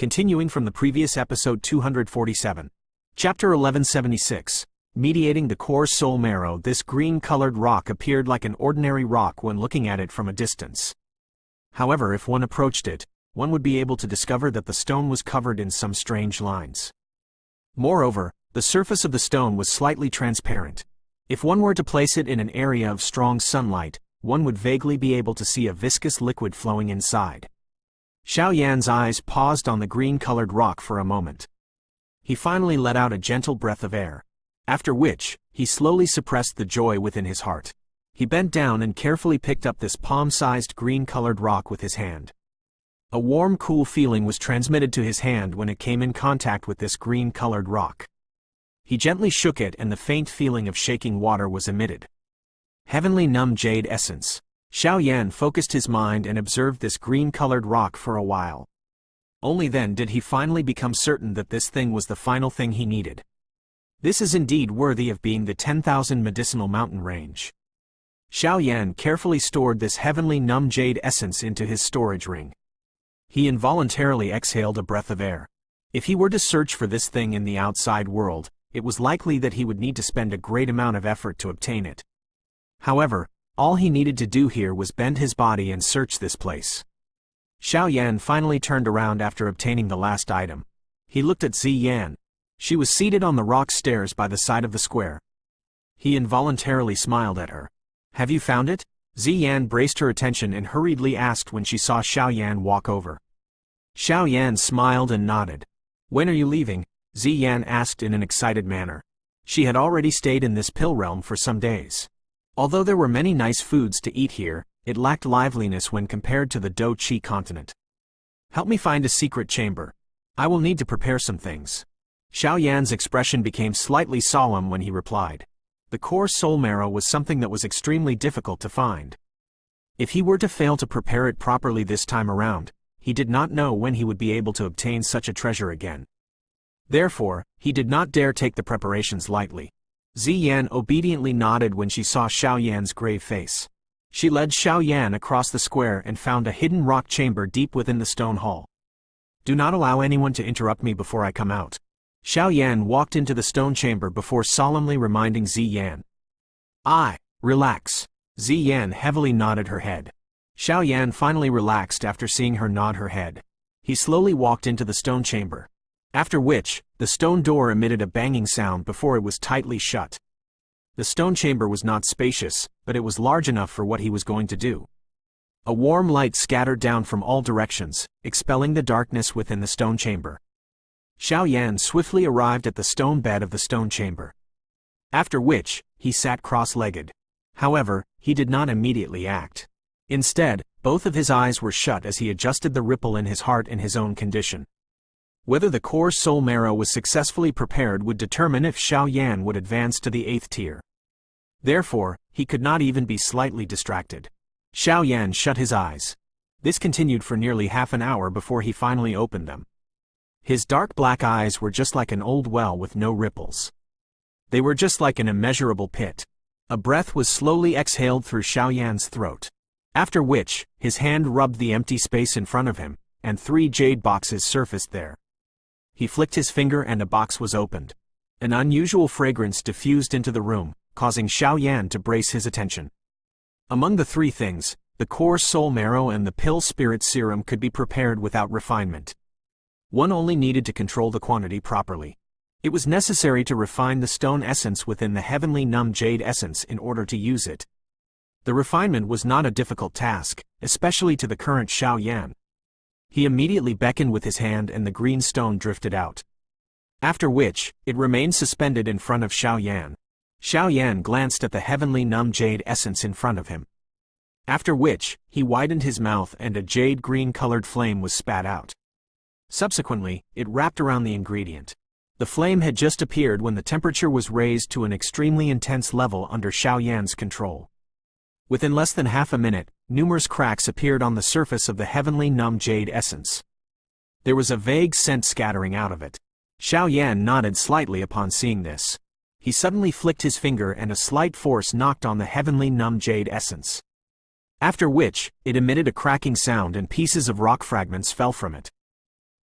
Continuing from the previous episode 247. Chapter 1176. Mediating the core soul marrow. This green-colored rock appeared like an ordinary rock when looking at it from a distance. However, if one approached it, one would be able to discover that the stone was covered in some strange lines. Moreover, the surface of the stone was slightly transparent. If one were to place it in an area of strong sunlight, one would vaguely be able to see a viscous liquid flowing inside. Xiao Yan's eyes paused on the green-colored rock for a moment. He finally let out a gentle breath of air. After which, he slowly suppressed the joy within his heart. He bent down and carefully picked up this palm-sized green-colored rock with his hand. A warm, cool feeling was transmitted to his hand when it came in contact with this green-colored rock. He gently shook it and the faint feeling of shaking water was emitted. Heavenly numb jade essence. Xiao Yan focused his mind and observed this green-colored rock for a while. Only then did he finally become certain that this thing was the final thing he needed. This is indeed worthy of being the 10,000 medicinal mountain range. Xiao Yan carefully stored this heavenly numb jade essence into his storage ring. He involuntarily exhaled a breath of air. If he were to search for this thing in the outside world, it was likely that he would need to spend a great amount of effort to obtain it. However, all he needed to do here was bend his body and search this place. Xiao Yan finally turned around after obtaining the last item. He looked at Zi Yan. She was seated on the rock stairs by the side of the square. He involuntarily smiled at her. "Have you found it?" Zi Yan braced her attention and hurriedly asked when she saw Xiao Yan walk over. Xiao Yan smiled and nodded. "When are you leaving?" Zi Yan asked in an excited manner. She had already stayed in this pill realm for some days. Although there were many nice foods to eat here, it lacked liveliness when compared to the Do Chi continent. "Help me find a secret chamber. I will need to prepare some things." Xiao Yan's expression became slightly solemn when he replied. The core soul marrow was something that was extremely difficult to find. If he were to fail to prepare it properly this time around, he did not know when he would be able to obtain such a treasure again. Therefore, he did not dare take the preparations lightly. Zi Yan obediently nodded when she saw Xiao Yan's grave face. She led Xiao Yan across the square and found a hidden rock chamber deep within the stone hall. "Do not allow anyone to interrupt me before I come out." Xiao Yan walked into the stone chamber before solemnly reminding Zi Yan. Relax." Zi Yan heavily nodded her head. Xiao Yan finally relaxed after seeing her nod her head. He slowly walked into the stone chamber. After which, the stone door emitted a banging sound before it was tightly shut. The stone chamber was not spacious, but it was large enough for what he was going to do. A warm light scattered down from all directions, expelling the darkness within the stone chamber. Xiao Yan swiftly arrived at the stone bed of the stone chamber. After which, he sat cross-legged. However, he did not immediately act. Instead, both of his eyes were shut as he adjusted the ripple in his heart in his own condition. Whether the core soul marrow was successfully prepared would determine if Xiao Yan would advance to the 8th tier. Therefore, he could not even be slightly distracted. Xiao Yan shut his eyes. This continued for nearly half an hour before he finally opened them. His dark black eyes were just like an old well with no ripples. They were just like an immeasurable pit. A breath was slowly exhaled through Xiao Yan's throat. After which, his hand rubbed the empty space in front of him, and 3 jade boxes surfaced there. He flicked his finger and a box was opened. An unusual fragrance diffused into the room, causing Xiao Yan to brace his attention. Among the 3 things, the core soul marrow and the pill spirit serum could be prepared without refinement. One only needed to control the quantity properly. It was necessary to refine the stone essence within the heavenly numb jade essence in order to use it. The refinement was not a difficult task, especially to the current Xiao Yan. He immediately beckoned with his hand and the green stone drifted out. After which, it remained suspended in front of Xiao Yan. Xiao Yan glanced at the heavenly numb jade essence in front of him. After which, he widened his mouth and a jade green-colored flame was spat out. Subsequently, it wrapped around the ingredient. The flame had just appeared when the temperature was raised to an extremely intense level under Xiao Yan's control. Within less than half a minute, numerous cracks appeared on the surface of the heavenly numb jade essence. There was a vague scent scattering out of it. Xiao Yan nodded slightly upon seeing this. He suddenly flicked his finger and a slight force knocked on the heavenly numb jade essence. After which, it emitted a cracking sound and pieces of rock fragments fell from it.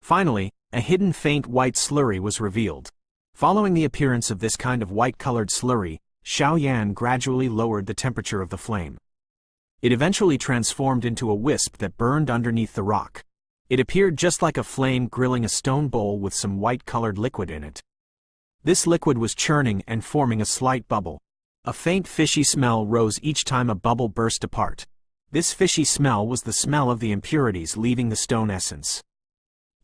Finally, a hidden faint white slurry was revealed. Following the appearance of this kind of white-colored slurry, Xiao Yan gradually lowered the temperature of the flame. It eventually transformed into a wisp that burned underneath the rock. It appeared just like a flame grilling a stone bowl with some white-colored liquid in it. This liquid was churning and forming a slight bubble. A faint fishy smell rose each time a bubble burst apart. This fishy smell was the smell of the impurities leaving the stone essence.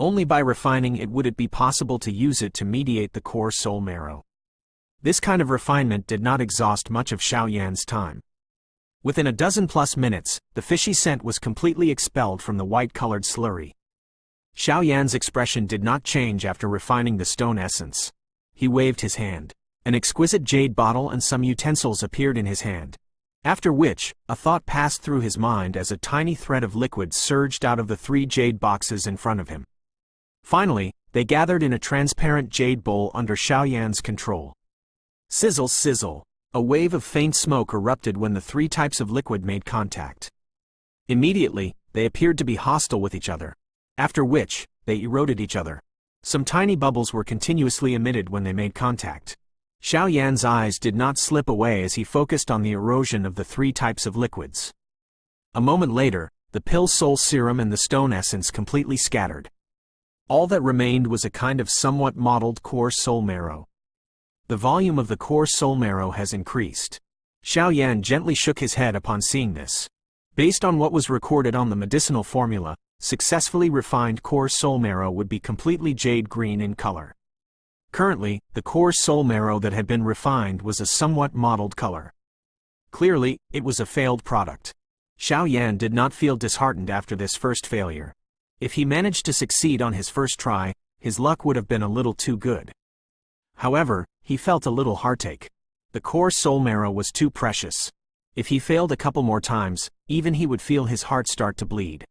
Only by refining it would it be possible to use it to mediate the core soul marrow. This kind of refinement did not exhaust much of Xiao Yan's time. Within a dozen-plus minutes, the fishy scent was completely expelled from the white-colored slurry. Xiao Yan's expression did not change after refining the stone essence. He waved his hand. An exquisite jade bottle and some utensils appeared in his hand. After which, a thought passed through his mind as a tiny thread of liquid surged out of the 3 jade boxes in front of him. Finally, they gathered in a transparent jade bowl under Xiao Yan's control. Sizzle, sizzle. A wave of faint smoke erupted when the 3 types of liquid made contact. Immediately, they appeared to be hostile with each other. After which, they eroded each other. Some tiny bubbles were continuously emitted when they made contact. Xiao Yan's eyes did not slip away as he focused on the erosion of the 3 types of liquids. A moment later, the pill soul serum and the stone essence completely scattered. All that remained was a kind of somewhat mottled core soul marrow. The volume of the core soul marrow has increased. Xiao Yan gently shook his head upon seeing this. Based on what was recorded on the medicinal formula, successfully refined core soul marrow would be completely jade green in color. Currently, the core soul marrow that had been refined was a somewhat mottled color. Clearly, it was a failed product. Xiao Yan did not feel disheartened after this first failure. If he managed to succeed on his first try, his luck would have been a little too good. However, he felt a little heartache. The core soul marrow was too precious. If he failed a couple more times, even he would feel his heart start to bleed.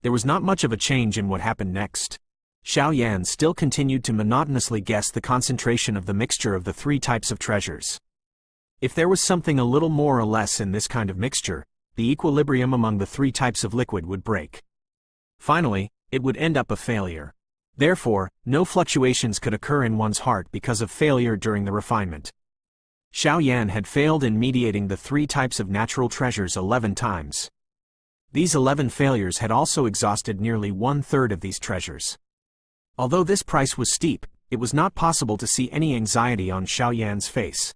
There was not much of a change in what happened next. Xiao Yan still continued to monotonously guess the concentration of the mixture of the 3 types of treasures. If there was something a little more or less in this kind of mixture, the equilibrium among the 3 types of liquid would break. Finally, it would end up a failure. Therefore, no fluctuations could occur in one's heart because of failure during the refinement. Xiao Yan had failed in mediating the 3 types of natural treasures 11 times. These 11 failures had also exhausted nearly 1/3 of these treasures. Although this price was steep, it was not possible to see any anxiety on Xiao Yan's face.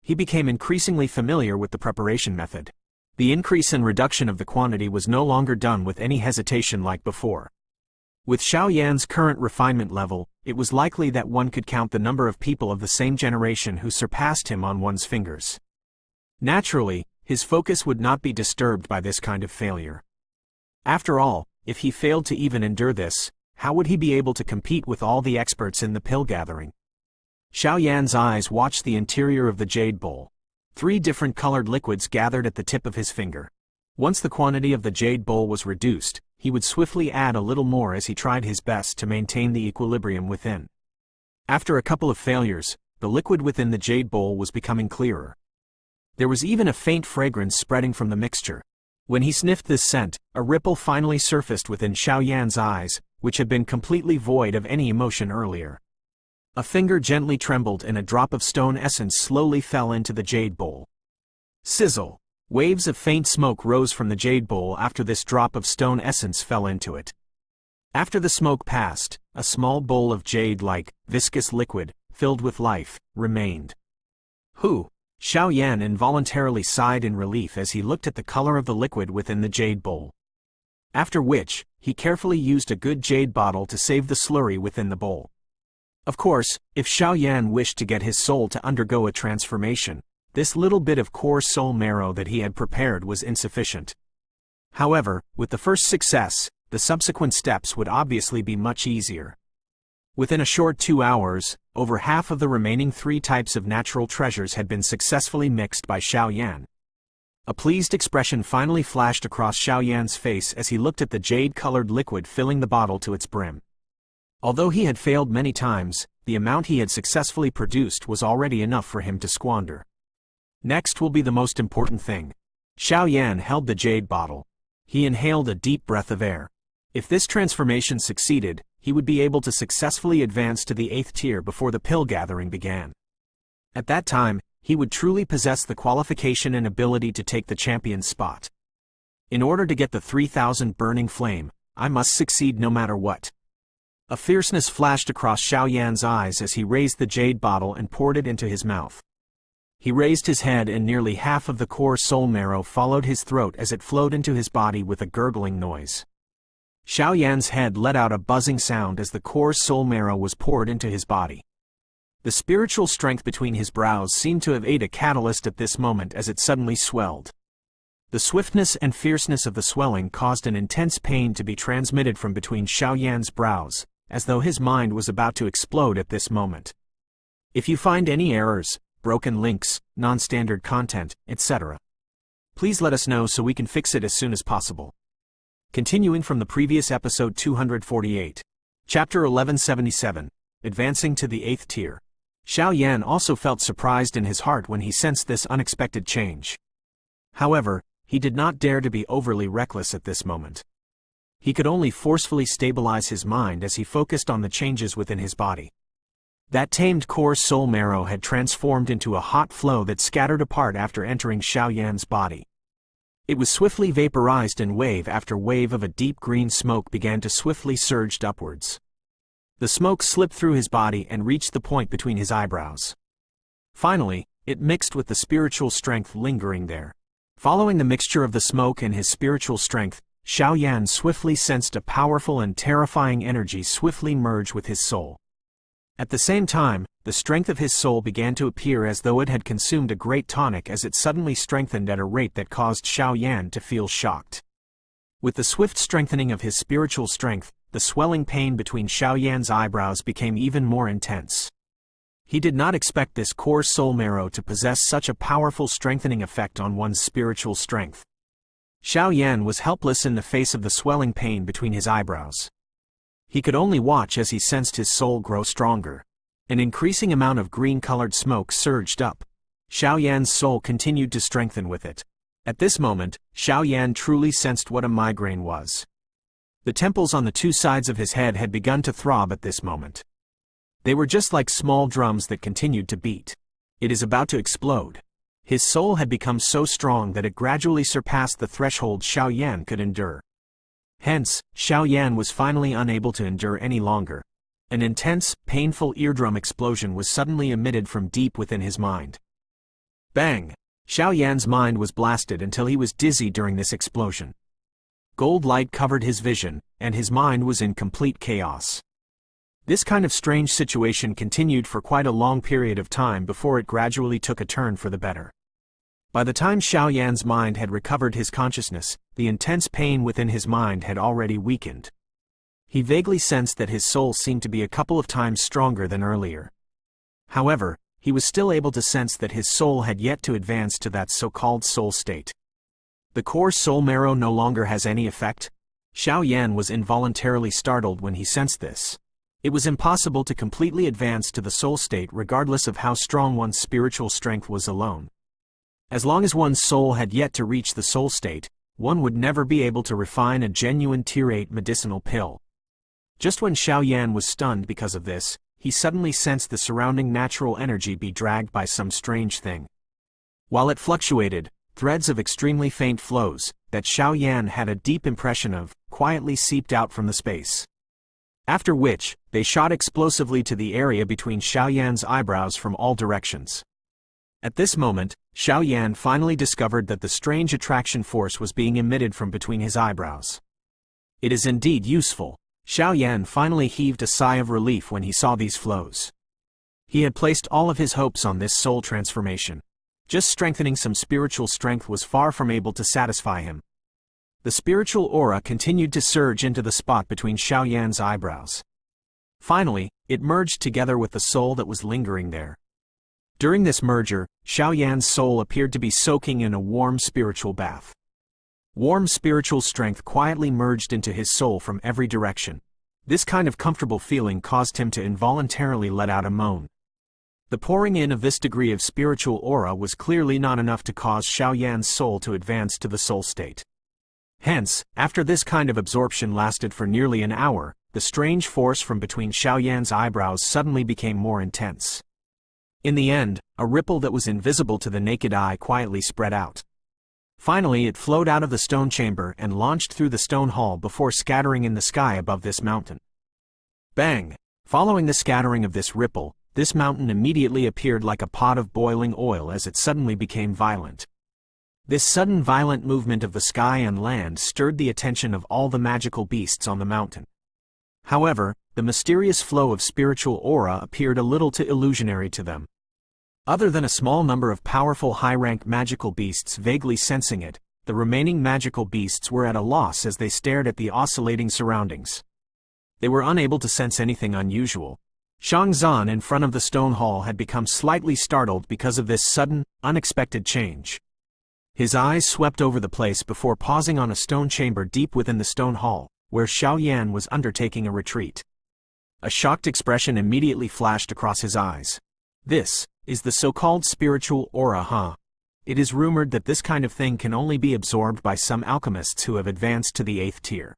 He became increasingly familiar with the preparation method. The increase and reduction of the quantity was no longer done with any hesitation like before. With Xiao Yan's current refinement level, it was likely that one could count the number of people of the same generation who surpassed him on one's fingers. Naturally, his focus would not be disturbed by this kind of failure. After all, if he failed to even endure this, how would he be able to compete with all the experts in the pill gathering? Xiao Yan's eyes watched the interior of the jade bowl. 3 different colored liquids gathered at the tip of his finger. Once the quantity of the jade bowl was reduced, he would swiftly add a little more as he tried his best to maintain the equilibrium within. After a couple of failures, the liquid within the jade bowl was becoming clearer. There was even a faint fragrance spreading from the mixture. When he sniffed this scent, a ripple finally surfaced within Xiao Yan's eyes, which had been completely void of any emotion earlier. A finger gently trembled and a drop of stone essence slowly fell into the jade bowl. Sizzle! Waves of faint smoke rose from the jade bowl after this drop of stone essence fell into it. After the smoke passed, a small bowl of jade-like, viscous liquid, filled with life, remained. Hu! Xiao Yan involuntarily sighed in relief as he looked at the color of the liquid within the jade bowl. After which, he carefully used a good jade bottle to save the slurry within the bowl. Of course, if Xiao Yan wished to get his soul to undergo a transformation, this little bit of core soul marrow that he had prepared was insufficient. However, with the first success, the subsequent steps would obviously be much easier. Within a short 2 hours, over half of the remaining 3 types of natural treasures had been successfully mixed by Xiao Yan. A pleased expression finally flashed across Xiao Yan's face as he looked at the jade-colored liquid filling the bottle to its brim. Although he had failed many times, the amount he had successfully produced was already enough for him to squander. Next will be the most important thing. Xiao Yan held the jade bottle. He inhaled a deep breath of air. If this transformation succeeded, he would be able to successfully advance to the 8th tier before the pill gathering began. At that time, he would truly possess the qualification and ability to take the champion's spot. In order to get the 3000 burning flame, I must succeed no matter what. A fierceness flashed across Xiao Yan's eyes as he raised the jade bottle and poured it into his mouth. He raised his head and nearly half of the core soul marrow followed his throat as it flowed into his body with a gurgling noise. Xiao Yan's head let out a buzzing sound as the core soul marrow was poured into his body. The spiritual strength between his brows seemed to have ate a catalyst at this moment as it suddenly swelled. The swiftness and fierceness of the swelling caused an intense pain to be transmitted from between Xiao Yan's brows, as though his mind was about to explode at this moment. If you find any errors, broken links, non-standard content, etc., please let us know so we can fix it as soon as possible. Continuing from the previous episode 248, Chapter 1177, Advancing to the 8th tier. Xiao Yan also felt surprised in his heart when he sensed this unexpected change. However, he did not dare to be overly reckless at this moment. He could only forcefully stabilize his mind as he focused on the changes within his body. That tamed core soul marrow had transformed into a hot flow that scattered apart after entering Xiao Yan's body. It was swiftly vaporized and wave after wave of a deep green smoke began to swiftly surge upwards. The smoke slipped through his body and reached the point between his eyebrows. Finally, it mixed with the spiritual strength lingering there. Following the mixture of the smoke and his spiritual strength, Xiao Yan swiftly sensed a powerful and terrifying energy swiftly merge with his soul. At the same time, the strength of his soul began to appear as though it had consumed a great tonic as it suddenly strengthened at a rate that caused Xiao Yan to feel shocked. With the swift strengthening of his spiritual strength, the swelling pain between Xiao Yan's eyebrows became even more intense. He did not expect this core soul marrow to possess such a powerful strengthening effect on one's spiritual strength. Xiao Yan was helpless in the face of the swelling pain between his eyebrows. He could only watch as he sensed his soul grow stronger. An increasing amount of green-colored smoke surged up. Xiao Yan's soul continued to strengthen with it. At this moment, Xiao Yan truly sensed what a migraine was. The temples on the two sides of his head had begun to throb at this moment. They were just like small drums that continued to beat. It is about to explode. His soul had become so strong that it gradually surpassed the threshold Xiao Yan could endure. Hence, Xiao Yan was finally unable to endure any longer. An intense, painful eardrum explosion was suddenly emitted from deep within his mind. Bang! Xiao Yan's mind was blasted until he was dizzy during this explosion. Gold light covered his vision, and his mind was in complete chaos. This kind of strange situation continued for quite a long period of time before it gradually took a turn for the better. By the time Xiao Yan's mind had recovered his consciousness, the intense pain within his mind had already weakened. He vaguely sensed that his soul seemed to be a couple of times stronger than earlier. However, he was still able to sense that his soul had yet to advance to that so-called soul state. The core soul marrow no longer has any effect? Xiao Yan was involuntarily startled when he sensed this. It was impossible to completely advance to the soul state regardless of how strong one's spiritual strength was alone. As long as one's soul had yet to reach the soul state, one would never be able to refine a genuine Tier 8 medicinal pill. Just when Xiao Yan was stunned because of this, he suddenly sensed the surrounding natural energy be dragged by some strange thing. While it fluctuated, threads of extremely faint flows, that Xiao Yan had a deep impression of, quietly seeped out from the space. After which, they shot explosively to the area between Xiao Yan's eyebrows from all directions. At this moment, Xiao Yan finally discovered that the strange attraction force was being emitted from between his eyebrows. It is indeed useful. Xiao Yan finally heaved a sigh of relief when he saw these flows. He had placed all of his hopes on this soul transformation. Just strengthening some spiritual strength was far from able to satisfy him. The spiritual aura continued to surge into the spot between Xiao Yan's eyebrows. Finally, it merged together with the soul that was lingering there. During this merger, Xiao Yan's soul appeared to be soaking in a warm spiritual bath. Warm spiritual strength quietly merged into his soul from every direction. This kind of comfortable feeling caused him to involuntarily let out a moan. The pouring in of this degree of spiritual aura was clearly not enough to cause Xiao Yan's soul to advance to the soul state. Hence, after this kind of absorption lasted for nearly an hour, the strange force from between Xiaoyan's eyebrows suddenly became more intense. In the end, a ripple that was invisible to the naked eye quietly spread out. Finally, it flowed out of the stone chamber and launched through the stone hall before scattering in the sky above this mountain. Bang! Following the scattering of this ripple, this mountain immediately appeared like a pot of boiling oil as it suddenly became violent. This sudden violent movement of the sky and land stirred the attention of all the magical beasts on the mountain. However, the mysterious flow of spiritual aura appeared a little too illusionary to them. Other than a small number of powerful high-rank magical beasts vaguely sensing it, the remaining magical beasts were at a loss as they stared at the oscillating surroundings. They were unable to sense anything unusual. Shangzan in front of the stone hall had become slightly startled because of this sudden, unexpected change. His eyes swept over the place before pausing on a stone chamber deep within the stone hall, where Xiaoyan was undertaking a retreat. A shocked expression immediately flashed across his eyes. This is the so-called spiritual aura, huh? It is rumored that this kind of thing can only be absorbed by some alchemists who have advanced to the 8th tier.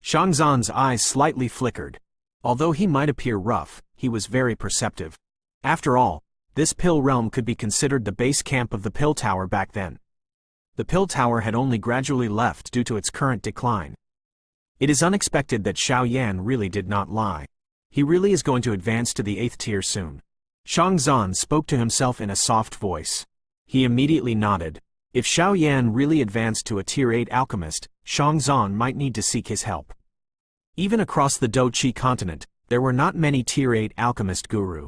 Shangzan's eyes slightly flickered. Although he might appear rough, he was very perceptive. After all, this pill realm could be considered the base camp of the pill tower back then. The pill tower had only gradually left due to its current decline. It is unexpected that Xiaoyan really did not lie. He really is going to advance to the 8th tier soon. Shangzan spoke to himself in a soft voice. He immediately nodded. If Xiaoyan really advanced to a tier 8 alchemist, Shangzan might need to seek his help. Even across the Doqi continent, there were not many tier 8 alchemist guru.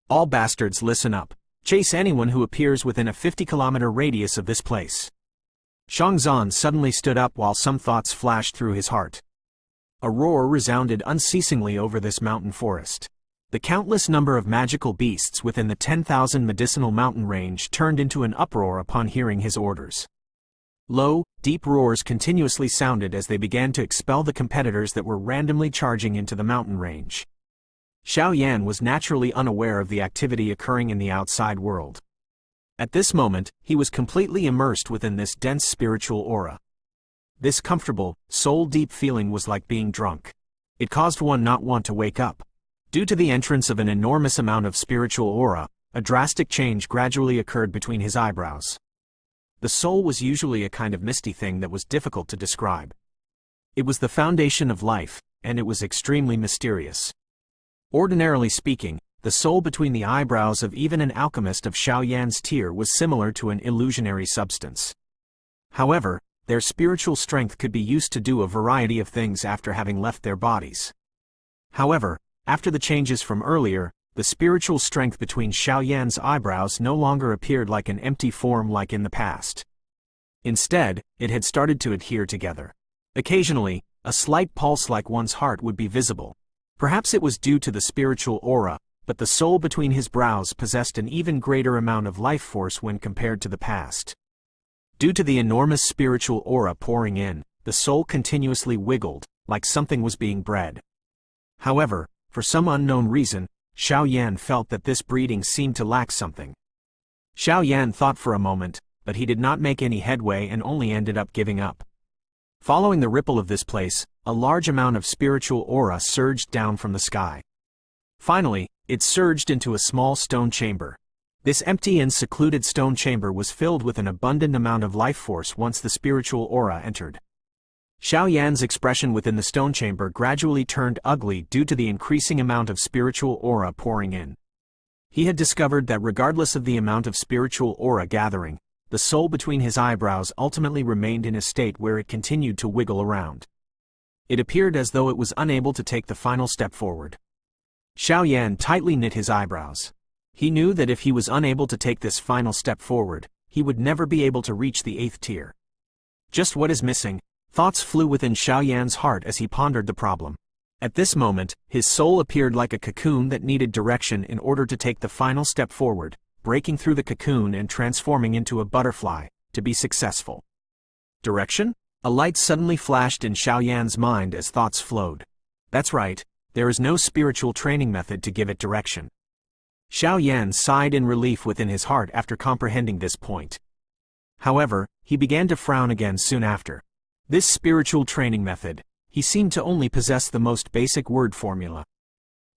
All bastards, listen up. Chase anyone who appears within a 50-kilometer radius of this place. Shangzan suddenly stood up while some thoughts flashed through his heart. A roar resounded unceasingly over this mountain forest. The countless number of magical beasts within the 10,000 medicinal mountain range turned into an uproar upon hearing his orders. Low, deep roars continuously sounded as they began to expel the competitors that were randomly charging into the mountain range. Xiaoyan was naturally unaware of the activity occurring in the outside world. At this moment, he was completely immersed within this dense spiritual aura. This comfortable, soul-deep feeling was like being drunk. It caused one not want to wake up. Due to the entrance of an enormous amount of spiritual aura, a drastic change gradually occurred between his eyebrows. The soul was usually a kind of misty thing that was difficult to describe. It was the foundation of life, and it was extremely mysterious. Ordinarily speaking, the soul between the eyebrows of even an alchemist of Xiaoyan's tier was similar to an illusionary substance. However, their spiritual strength could be used to do a variety of things after having left their bodies. However, after the changes from earlier, the spiritual strength between Xiaoyan's eyebrows no longer appeared like an empty form like in the past. Instead, it had started to adhere together. Occasionally, a slight pulse like one's heart would be visible. Perhaps it was due to the spiritual aura, but the soul between his brows possessed an even greater amount of life force when compared to the past. Due to the enormous spiritual aura pouring in, the soul continuously wiggled, like something was being bred. However, for some unknown reason, Xiaoyan felt that this breeding seemed to lack something. Xiaoyan thought for a moment, but he did not make any headway and only ended up giving up. Following the ripple of this place, a large amount of spiritual aura surged down from the sky. Finally, it surged into a small stone chamber. This empty and secluded stone chamber was filled with an abundant amount of life force once the spiritual aura entered. Xiaoyan's expression within the stone chamber gradually turned ugly due to the increasing amount of spiritual aura pouring in. He had discovered that regardless of the amount of spiritual aura gathering, the soul between his eyebrows ultimately remained in a state where it continued to wiggle around. It appeared as though it was unable to take the final step forward. Xiaoyan tightly knit his eyebrows. He knew that if he was unable to take this final step forward, he would never be able to reach the 8th tier. Just what is missing? Thoughts flew within Xiaoyan's heart as he pondered the problem. At this moment, his soul appeared like a cocoon that needed direction in order to take the final step forward, breaking through the cocoon and transforming into a butterfly, to be successful. Direction? A light suddenly flashed in Xiaoyan's mind as thoughts flowed. That's right, there is no spiritual training method to give it direction. Xiaoyan sighed in relief within his heart after comprehending this point. However, he began to frown again soon after. This spiritual training method, He seemed to only possess the most basic word formula.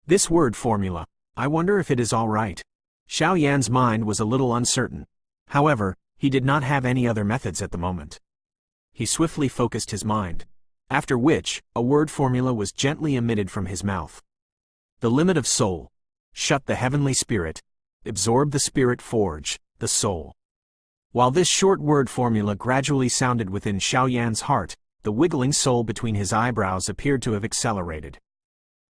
This word formula, I wonder if it is all right. Xiao Yan's mind was a little uncertain. However, he did not have any other methods at the moment. He swiftly focused his mind. After which, a word formula was gently emitted from his mouth. The limit of soul. Shut the heavenly spirit. Absorb the spirit forge, the soul. While this short word formula gradually sounded within Xiao Yan's heart, the wiggling soul between his eyebrows appeared to have accelerated.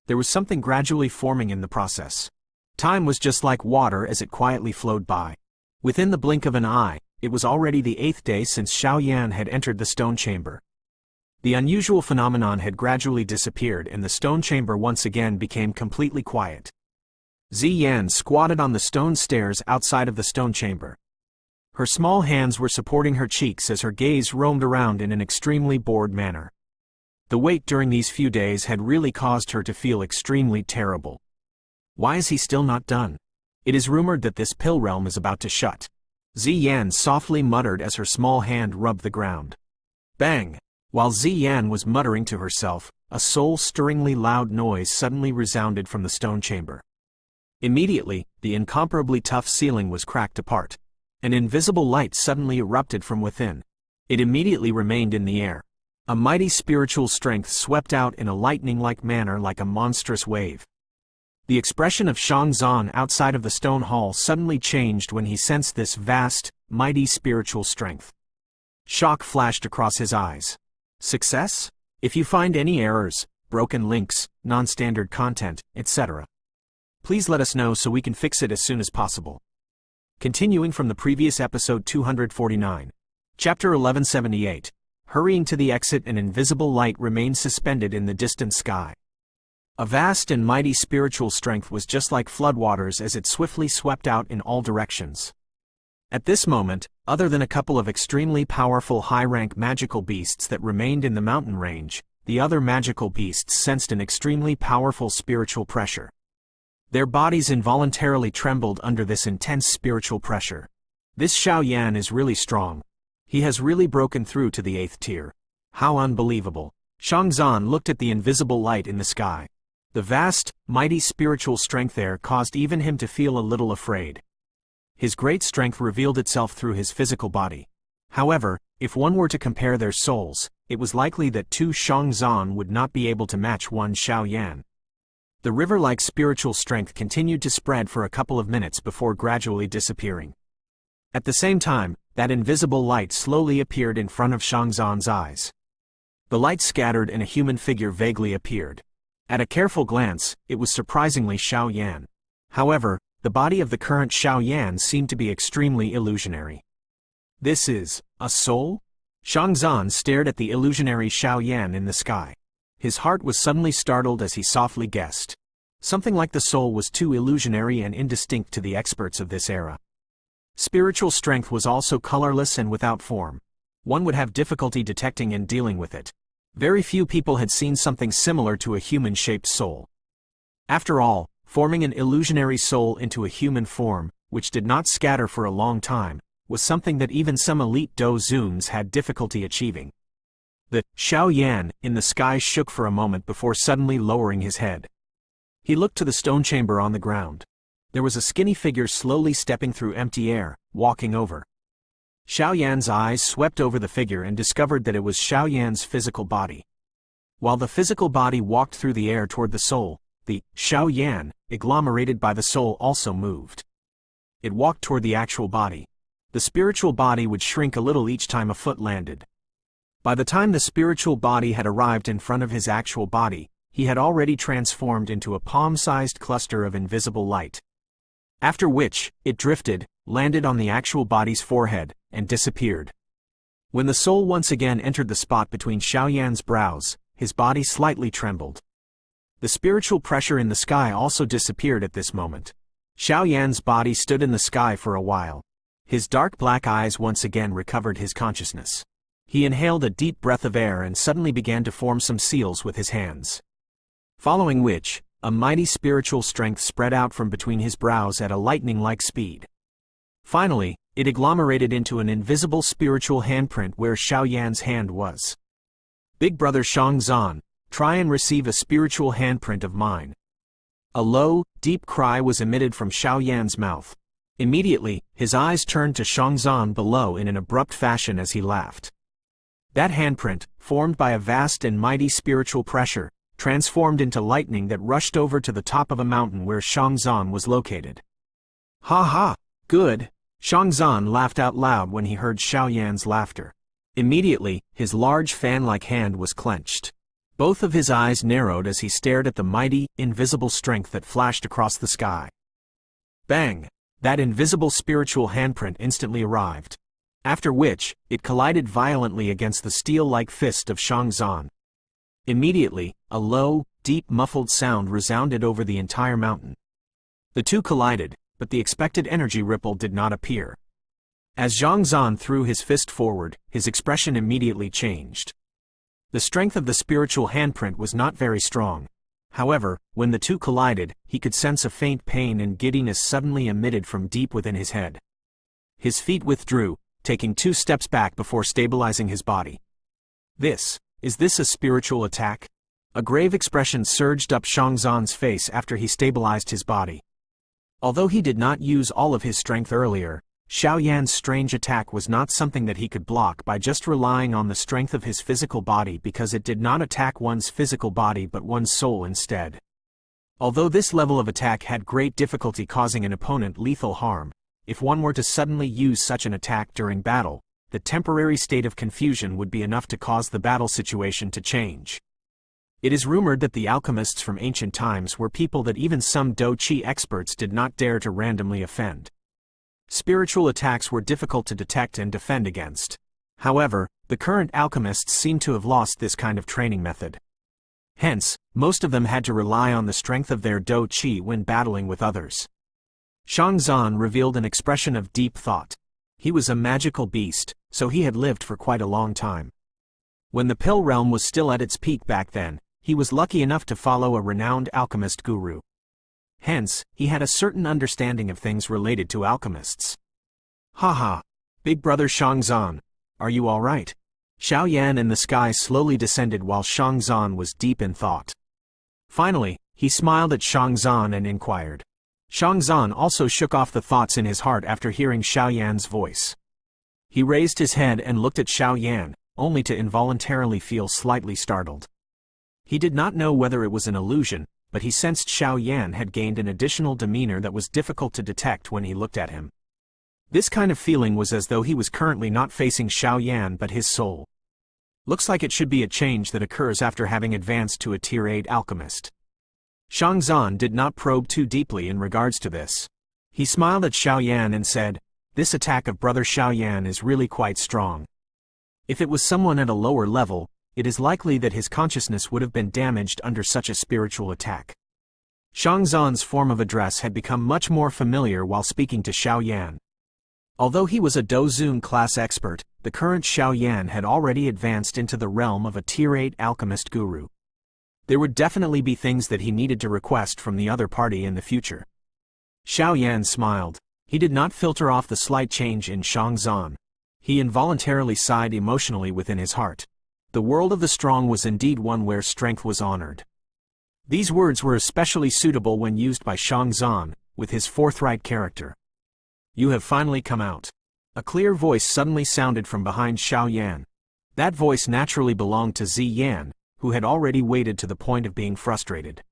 There was something gradually forming in the process. Time was just like water as it quietly flowed by. Within the blink of an eye, it was already the 8th day since Xiao Yan had entered the stone chamber. The unusual phenomenon had gradually disappeared and the stone chamber once again became completely quiet. Ziyan squatted on the stone stairs outside of the stone chamber. Her small hands were supporting her cheeks as her gaze roamed around in an extremely bored manner. The wait during these few days had really caused her to feel extremely terrible. Why is he still not done? It is rumored that this pill realm is about to shut. Ziyan softly muttered as her small hand rubbed the ground. Bang! While Ziyan was muttering to herself, a soul-stirringly loud noise suddenly resounded from the stone chamber. Immediately, the incomparably tough ceiling was cracked apart. An invisible light suddenly erupted from within. It immediately remained in the air. A mighty spiritual strength swept out in a lightning-like manner like a monstrous wave. The expression of Shangzan outside of the stone hall suddenly changed when he sensed this vast, mighty spiritual strength. Shock flashed across his eyes. Success? If you find any errors, broken links, non-standard content, etc., please let us know so we can fix it as soon as possible. Continuing from the previous episode 249. Chapter 1178. Hurrying to the exit, an invisible light remained suspended in the distant sky. A vast and mighty spiritual strength was just like floodwaters as it swiftly swept out in all directions. At this moment, other than a couple of extremely powerful high-rank magical beasts that remained in the mountain range, the other magical beasts sensed an extremely powerful spiritual pressure. Their bodies involuntarily trembled under this intense spiritual pressure. This Xiao Yan is really strong. He has really broken through to the 8th tier. How unbelievable. Shangzan looked at the invisible light in the sky. The vast, mighty spiritual strength there caused even him to feel a little afraid. His great strength revealed itself through his physical body. However, if one were to compare their souls, it was likely that two Shangzan would not be able to match one Xiao Yan. The river-like spiritual strength continued to spread for a couple of minutes before gradually disappearing. At the same time, that invisible light slowly appeared in front of Shangzan's eyes. The light scattered and a human figure vaguely appeared. At a careful glance, it was surprisingly Xiao Yan. However, the body of the current Xiao Yan seemed to be extremely illusionary. This is a soul? Shangzan stared at the illusionary Xiao Yan in the sky. His heart was suddenly startled as he softly guessed. Something like the soul was too illusionary and indistinct to the experts of this era. Spiritual strength was also colorless and without form. One would have difficulty detecting and dealing with it. Very few people had seen something similar to a human-shaped soul. After all, forming an illusionary soul into a human form, which did not scatter for a long time, was something that even some elite Do Zooms had difficulty achieving. The Xiao Yan in the sky shook for a moment before suddenly lowering his head. He looked to the stone chamber on the ground. There was a skinny figure slowly stepping through empty air, walking over. Xiao Yan's eyes swept over the figure and discovered that it was Xiao Yan's physical body. While the physical body walked through the air toward the soul, the Xiao Yan, agglomerated by the soul, also moved. It walked toward the actual body. The spiritual body would shrink a little each time a foot landed. By the time the spiritual body had arrived in front of his actual body, he had already transformed into a palm-sized cluster of invisible light. After which, it drifted, landed on the actual body's forehead, and disappeared. When the soul once again entered the spot between Xiao Yan's brows, his body slightly trembled. The spiritual pressure in the sky also disappeared at this moment. Xiao Yan's body stood in the sky for a while. His dark black eyes once again recovered his consciousness. He inhaled a deep breath of air and suddenly began to form some seals with his hands. Following which, a mighty spiritual strength spread out from between his brows at a lightning-like speed. Finally, it agglomerated into an invisible spiritual handprint where Xiao Yan's hand was. Big Brother Shangzan, Try and receive a spiritual handprint of mine." A low, deep cry was emitted from Xiao Yan's mouth. Immediately, his eyes turned to Shangzan below in an abrupt fashion as he laughed. That handprint, formed by a vast and mighty spiritual pressure, transformed into lightning that rushed over to the top of a mountain where Shangzan was located. "Ha ha! Good!" Shangzan laughed out loud when he heard Xiao Yan's laughter. Immediately, his large fan-like hand was clenched. Both of his eyes narrowed as he stared at the mighty, invisible strength that flashed across the sky. Bang! That invisible spiritual handprint instantly arrived. After which, it collided violently against the steel-like fist of Shangzan. Immediately, a low, deep muffled sound resounded over the entire mountain. The two collided, but the expected energy ripple did not appear. As Shangzan threw his fist forward, his expression immediately changed. The strength of the spiritual handprint was not very strong. However, when the two collided, he could sense a faint pain and giddiness suddenly emitted from deep within his head. His feet withdrew, taking 2 steps back before stabilizing his body. Is this a spiritual attack? A grave expression surged up Shangzan's face after he stabilized his body. Although he did not use all of his strength earlier, Xiao Yan's strange attack was not something that he could block by just relying on the strength of his physical body, because it did not attack one's physical body but one's soul instead. Although this level of attack had great difficulty causing an opponent lethal harm, if one were to suddenly use such an attack during battle, the temporary state of confusion would be enough to cause the battle situation to change. It is rumored that the alchemists from ancient times were people that even some Do-Chi experts did not dare to randomly offend. Spiritual attacks were difficult to detect and defend against. However, the current alchemists seem to have lost this kind of training method. Hence, most of them had to rely on the strength of their Do-Chi when battling with others. Shangzan revealed an expression of deep thought. He was a magical beast, so he had lived for quite a long time. When the pill realm was still at its peak back then, he was lucky enough to follow a renowned alchemist guru. Hence, he had a certain understanding of things related to alchemists. "Haha! Big brother Shangzan, are you all right?" Xiao Yan in the sky slowly descended while Shangzan was deep in thought. Finally, he smiled at Shangzan and inquired. Shangzan also shook off the thoughts in his heart after hearing Xiao Yan's voice. He raised his head and looked at Xiao Yan, only to involuntarily feel slightly startled. He did not know whether it was an illusion, but he sensed Xiao Yan had gained an additional demeanor that was difficult to detect when he looked at him. This kind of feeling was as though he was currently not facing Xiao Yan but his soul. Looks like it should be a change that occurs after having advanced to a Tier 8 alchemist. Shangzan did not probe too deeply in regards to this. He smiled at Xiao Yan and said, "This attack of brother Xiao Yan is really quite strong. If it was someone at a lower level, it is likely that his consciousness would have been damaged under such a spiritual attack." Shangzan's form of address had become much more familiar while speaking to Xiao Yan. Although he was a Dozun class expert, the current Xiao Yan had already advanced into the realm of a Tier 8 alchemist guru. There would definitely be things that he needed to request from the other party in the future. Xiao Yan smiled. He did not filter off the slight change in Shangzan. He involuntarily sighed emotionally within his heart. The world of the strong was indeed one where strength was honored. These words were especially suitable when used by Shangzan, with his forthright character. "You have finally come out." A clear voice suddenly sounded from behind Xiao Yan. That voice naturally belonged to Zi Yan, who had already waited to the point of being frustrated.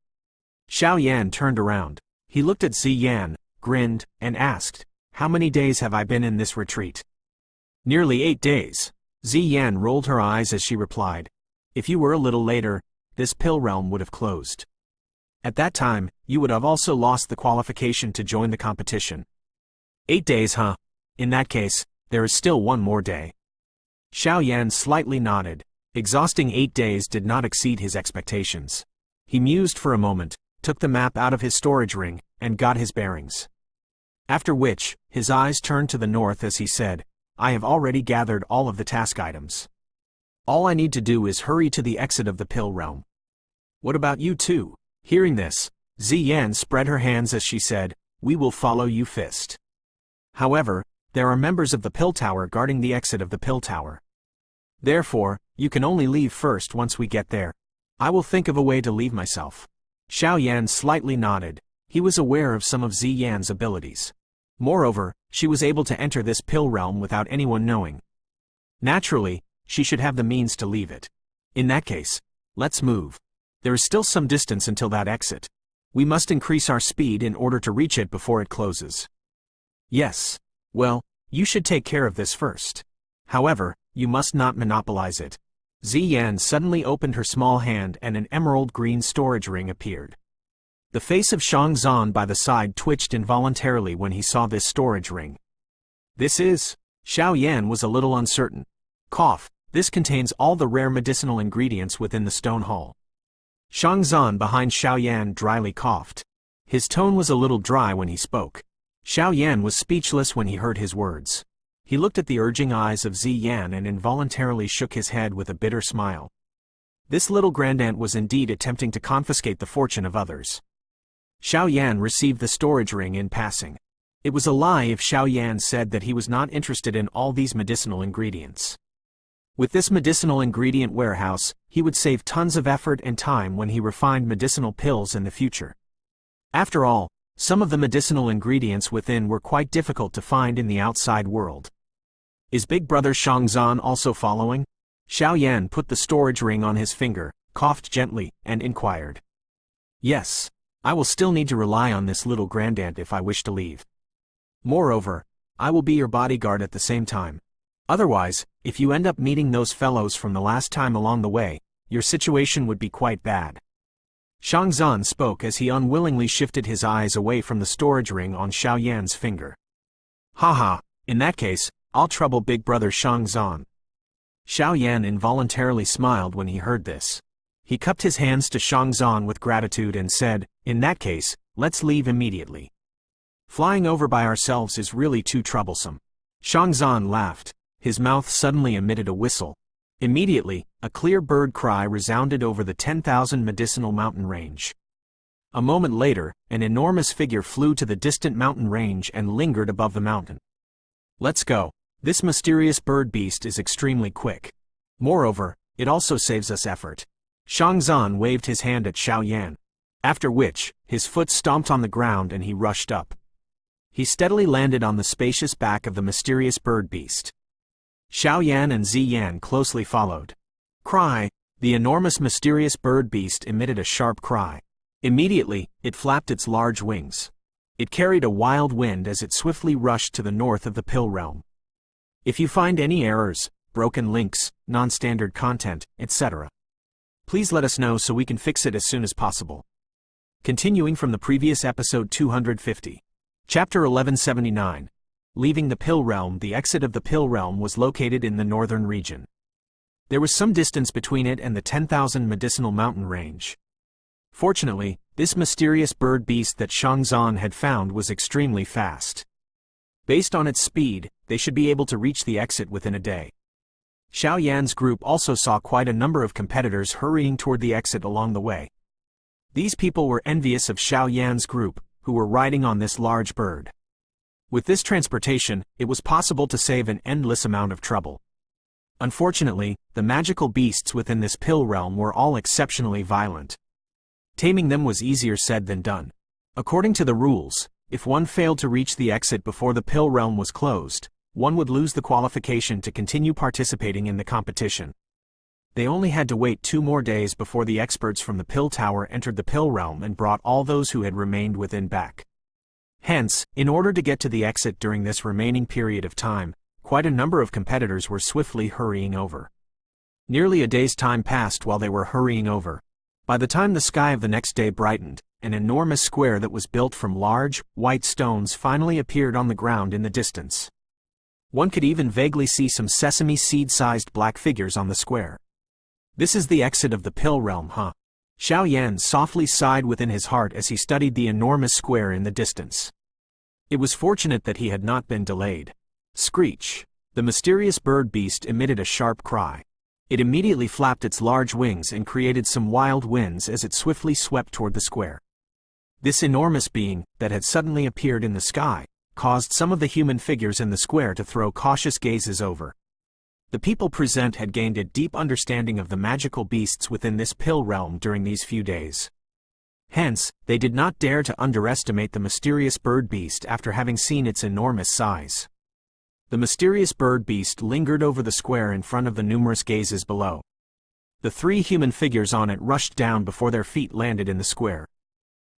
Xiao Yan turned around. He looked at Zi Yan, grinned, and asked, "How many days have I been in this retreat?" "Nearly 8 days. Zi Yan rolled her eyes as she replied, "If you were a little later, this pill realm would have closed. At that time, you would have also lost the qualification to join the competition." 8 days, huh? In that case, there is still 1 more day. Xiao Yan slightly nodded. Exhausting 8 days did not exceed his expectations. He mused for a moment, took the map out of his storage ring, and got his bearings. After which, his eyes turned to the north as he said, "I have already gathered all of the task items. All I need to do is hurry to the exit of the pill realm." "What about you two?" Hearing this, Zi Yan spread her hands as she said, "We will follow you fist. However, there are members of the pill tower guarding the exit of the pill tower. Therefore, you can only leave first once we get there." I will think of a way to leave myself. Xiao Yan slightly nodded. He was aware of some of Zi Yan's abilities. Moreover, she was able to enter this pill realm without anyone knowing. Naturally, she should have the means to leave it. In that case, let's move. There is still some distance until that exit. We must increase our speed in order to reach it before it closes. Yes. Well, you should take care of this first. However, you must not monopolize it. Zi Yan suddenly opened her small hand and an emerald green storage ring appeared. The face of Shang Zan by the side twitched involuntarily when he saw this storage ring. This is... Xiao Yan was a little uncertain. Cough, this contains all the rare medicinal ingredients within the stone hall. Shang Zan behind Xiao Yan dryly coughed. His tone was a little dry when he spoke. Xiao Yan was speechless when he heard his words. He looked at the urging eyes of Zi Yan and involuntarily shook his head with a bitter smile. This little grandaunt was indeed attempting to confiscate the fortune of others. Xiao Yan received the storage ring in passing. It was a lie if Xiao Yan said that he was not interested in all these medicinal ingredients. With this medicinal ingredient warehouse, he would save tons of effort and time when he refined medicinal pills in the future. After all, some of the medicinal ingredients within were quite difficult to find in the outside world. Is Big Brother Shang Zan also following? Xiao Yan put the storage ring on his finger, coughed gently, and inquired. Yes, I will still need to rely on this little grandaunt if I wish to leave. Moreover, I will be your bodyguard at the same time. Otherwise, if you end up meeting those fellows from the last time along the way, your situation would be quite bad. Shang Zan spoke as he unwillingly shifted his eyes away from the storage ring on Xiao Yan's finger. Haha, in that case, I'll trouble Big Brother Shang Zan. Xiao Yan involuntarily smiled when he heard this. He cupped his hands to Shang Zan with gratitude and said, in that case, let's leave immediately. Flying over by ourselves is really too troublesome. Shang Zan laughed. His mouth suddenly emitted a whistle. Immediately, a clear bird cry resounded over the 10,000 medicinal mountain range. A moment later, an enormous figure flew to the distant mountain range and lingered above the mountain. Let's go. This mysterious bird beast is extremely quick. Moreover, it also saves us effort. Shang Zan waved his hand at Xiao Yan. After which, his foot stomped on the ground and he rushed up. He steadily landed on the spacious back of the mysterious bird beast. Xiao Yan and Zi Yan closely followed. Cry! The enormous mysterious bird beast emitted a sharp cry. Immediately, it flapped its large wings. It carried a wild wind as it swiftly rushed to the north of the pill realm. If you find any errors, broken links, non-standard content, etc., please let us know so we can fix it as soon as possible. Continuing from the previous episode 250. Chapter 1179. Leaving the pill realm. The exit of the pill realm was located in the northern region. There was some distance between it and the 10,000 medicinal mountain range. Fortunately, this mysterious bird beast that Shang Zan had found was extremely fast. Based on its speed, they should be able to reach the exit within a day. Xiao Yan's group also saw quite a number of competitors hurrying toward the exit along the way. These people were envious of Xiao Yan's group, who were riding on this large bird. With this transportation, it was possible to save an endless amount of trouble. Unfortunately, the magical beasts within this pill realm were all exceptionally violent. Taming them was easier said than done. According to the rules, if one failed to reach the exit before the pill realm was closed, one would lose the qualification to continue participating in the competition. They only had to wait 2 more days before the experts from the pill tower entered the pill realm and brought all those who had remained within back. Hence, in order to get to the exit during this remaining period of time, quite a number of competitors were swiftly hurrying over. Nearly a day's time passed while they were hurrying over. By the time the sky of the next day brightened, an enormous square that was built from large, white stones finally appeared on the ground in the distance. One could even vaguely see some sesame seed-sized black figures on the square. This is the exit of the pill realm, huh? Xiao Yan softly sighed within his heart as he studied the enormous square in the distance. It was fortunate that he had not been delayed. Screech! The mysterious bird beast emitted a sharp cry. It immediately flapped its large wings and created some wild winds as it swiftly swept toward the square. This enormous being, that had suddenly appeared in the sky, caused some of the human figures in the square to throw cautious gazes over. The people present had gained a deep understanding of the magical beasts within this pill realm during these few days. Hence, they did not dare to underestimate the mysterious bird beast after having seen its enormous size. The mysterious bird beast lingered over the square in front of the numerous gazes below. The 3 human figures on it rushed down before their feet landed in the square.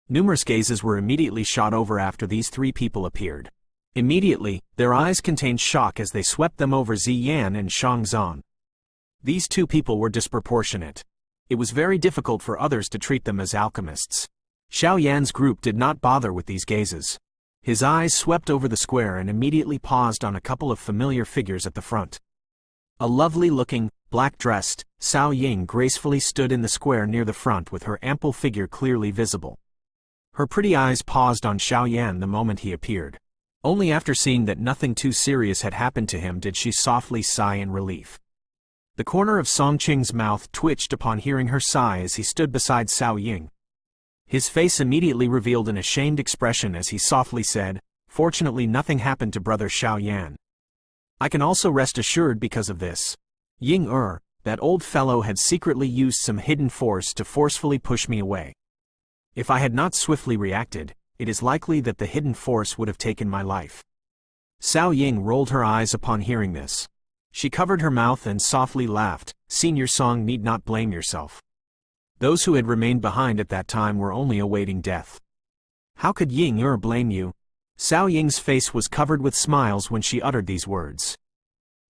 Numerous gazes were immediately shot over after these 3 people appeared. Immediately, their eyes contained shock as they swept them over Ziyan and Shangzan. These 2 people were disproportionate. It was very difficult for others to treat them as alchemists. Xiao Yan's group did not bother with these gazes. His eyes swept over the square and immediately paused on a couple of familiar figures at the front. A lovely-looking, black-dressed, Cao Ying gracefully stood in the square near the front with her ample figure clearly visible. Her pretty eyes paused on Xiao Yan the moment he appeared. Only after seeing that nothing too serious had happened to him did she softly sigh in relief. The corner of Song Qing's mouth twitched upon hearing her sigh as he stood beside Cao Ying. His face immediately revealed an ashamed expression as he softly said, "Fortunately nothing happened to brother Xiao Yan. I can also rest assured because of this. Ying that old fellow had secretly used some hidden force to forcefully push me away. If I had not swiftly reacted, it is likely that the hidden force would have taken my life." Cao Ying rolled her eyes upon hearing this. She covered her mouth and softly laughed. "Senior Song need not blame yourself. Those who had remained behind at that time were only awaiting death. How could Ying blame you?" Cao Ying's face was covered with smiles when she uttered these words.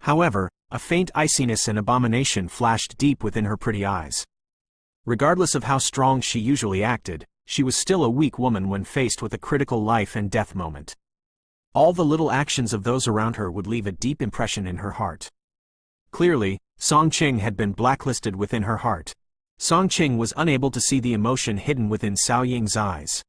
However, a faint iciness and abomination flashed deep within her pretty eyes. Regardless of how strong she usually acted, she was still a weak woman when faced with a critical life and death moment. All the little actions of those around her would leave a deep impression in her heart. Clearly, Song Qing had been blacklisted within her heart. Song Qing was unable to see the emotion hidden within Cao Ying's eyes.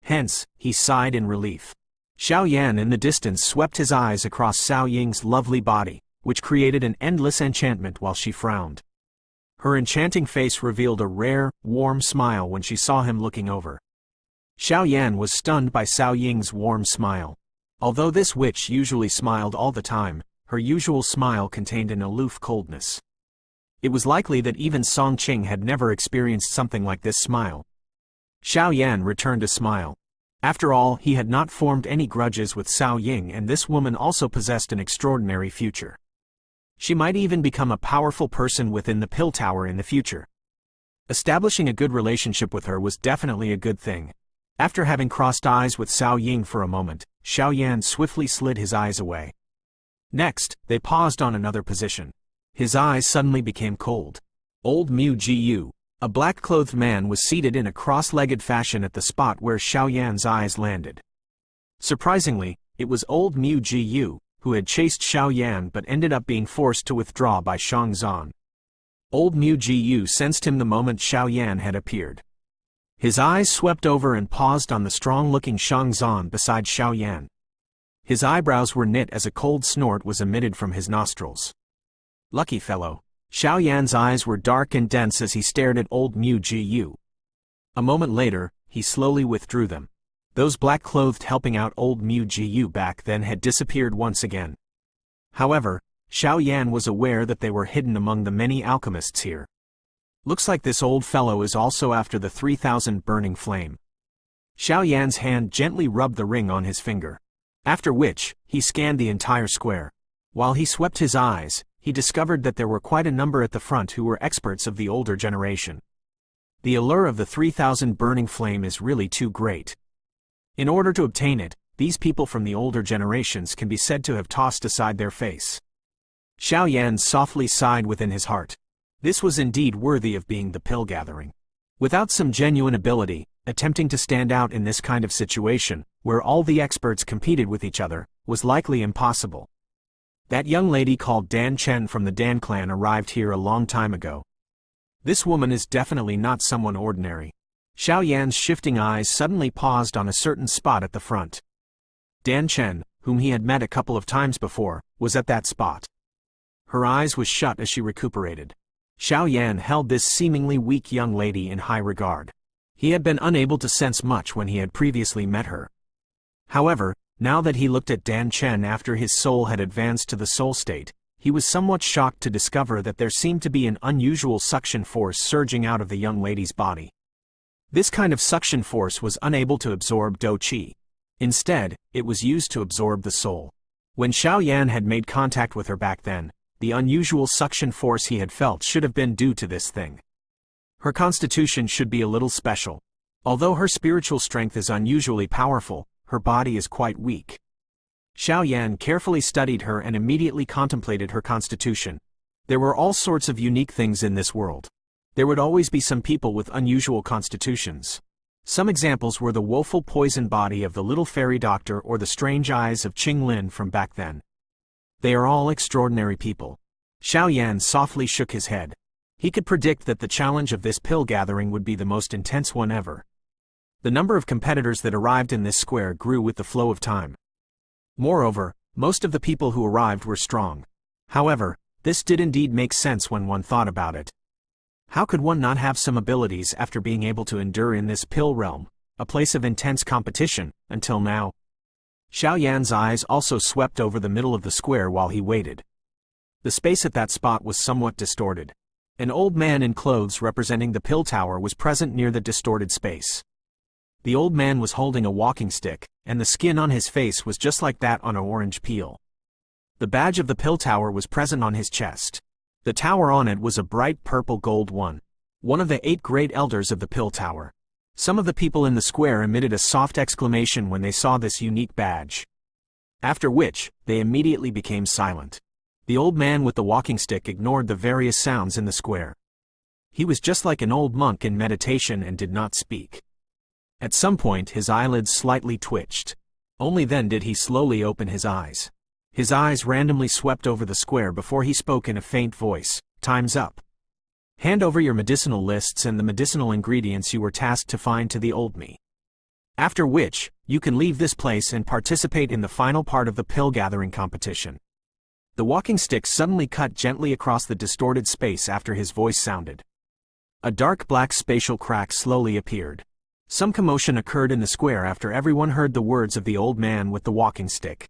Hence, he sighed in relief. Xiao Yan in the distance swept his eyes across Cao Ying's lovely body, which created an endless enchantment while she frowned. Her enchanting face revealed a rare, warm smile when she saw him looking over. Xiao Yan was stunned by Cao Ying's warm smile. Although this witch usually smiled all the time, her usual smile contained an aloof coldness. It was likely that even Song Qing had never experienced something like this smile. Xiao Yan returned a smile. After all, he had not formed any grudges with Cao Ying, and this woman also possessed an extraordinary future. She might even become a powerful person within the Pill Tower in the future. Establishing a good relationship with her was definitely a good thing. After having crossed eyes with Cao Ying for a moment, Xiao Yan swiftly slid his eyes away. Next, they paused on another position. His eyes suddenly became cold. Old Mu Jiyu, a black-clothed man, was seated in a cross-legged fashion at the spot where Xiao Yan's eyes landed. Surprisingly, it was old Mu Jiyu, who had chased Xiao Yan but ended up being forced to withdraw by Shangzan. Old Mu Jiyu sensed him the moment Xiao Yan had appeared. His eyes swept over and paused on the strong-looking Shangzan beside Xiao Yan. His eyebrows were knit as a cold snort was emitted from his nostrils. Lucky fellow. Xiao Yan's eyes were dark and dense as he stared at old Mu Jiyu. A moment later, he slowly withdrew them. Those black-clothed helping out old Mu Jiyu back then had disappeared once again. However, Xiao Yan was aware that they were hidden among the many alchemists here. Looks like this old fellow is also after the 3,000 burning flame. Xiao Yan's hand gently rubbed the ring on his finger. After which, he scanned the entire square. While he swept his eyes, he discovered that there were quite a number at the front who were experts of the older generation. The allure of the 3,000 burning flame is really too great. In order to obtain it, these people from the older generations can be said to have tossed aside their face. Xiao Yan softly sighed within his heart. This was indeed worthy of being the pill gathering. Without some genuine ability, attempting to stand out in this kind of situation, where all the experts competed with each other, was likely impossible. That young lady called Dan Chen from the Dan clan arrived here a long time ago. This woman is definitely not someone ordinary. Xiao Yan's shifting eyes suddenly paused on a certain spot at the front. Dan Chen, whom he had met a couple of times before, was at that spot. Her eyes was shut as she recuperated. Xiao Yan held this seemingly weak young lady in high regard. He had been unable to sense much when he had previously met her. However, now that he looked at Dan Chen after his soul had advanced to the soul state, he was somewhat shocked to discover that there seemed to be an unusual suction force surging out of the young lady's body. This kind of suction force was unable to absorb Do Qi. Instead, it was used to absorb the soul. When Xiao Yan had made contact with her back then, the unusual suction force he had felt should have been due to this thing. Her constitution should be a little special. Although her spiritual strength is unusually powerful, her body is quite weak. Xiao Yan carefully studied her and immediately contemplated her constitution. There were all sorts of unique things in this world. There would always be some people with unusual constitutions. Some examples were the woeful poison body of the little fairy doctor or the strange eyes of Qing Lin from back then. They are all extraordinary people. Xiao Yan softly shook his head. He could predict that the challenge of this pill gathering would be the most intense one ever. The number of competitors that arrived in this square grew with the flow of time. Moreover, most of the people who arrived were strong. However, this did indeed make sense when one thought about it. How could one not have some abilities after being able to endure in this pill realm, a place of intense competition, until now? Xiao Yan's eyes also swept over the middle of the square while he waited. The space at that spot was somewhat distorted. An old man in clothes representing the pill tower was present near the distorted space. The old man was holding a walking stick, and the skin on his face was just like that on an orange peel. The badge of the pill tower was present on his chest. The tower on it was a bright purple gold one of the 8 great elders of the pill tower. Some of the people in the square emitted a soft exclamation when they saw this unique badge. After which, they immediately became silent. The old man with the walking stick ignored the various sounds in the square. He was just like an old monk in meditation and did not speak. At some point his eyelids slightly twitched. Only then did he slowly open his eyes. His eyes randomly swept over the square before he spoke in a faint voice, "Time's up. Hand over your medicinal lists and the medicinal ingredients you were tasked to find to the old me. After which, you can leave this place and participate in the final part of the pill gathering competition." The walking stick suddenly cut gently across the distorted space after his voice sounded. A dark black spatial crack slowly appeared. Some commotion occurred in the square after everyone heard the words of the old man with the walking stick.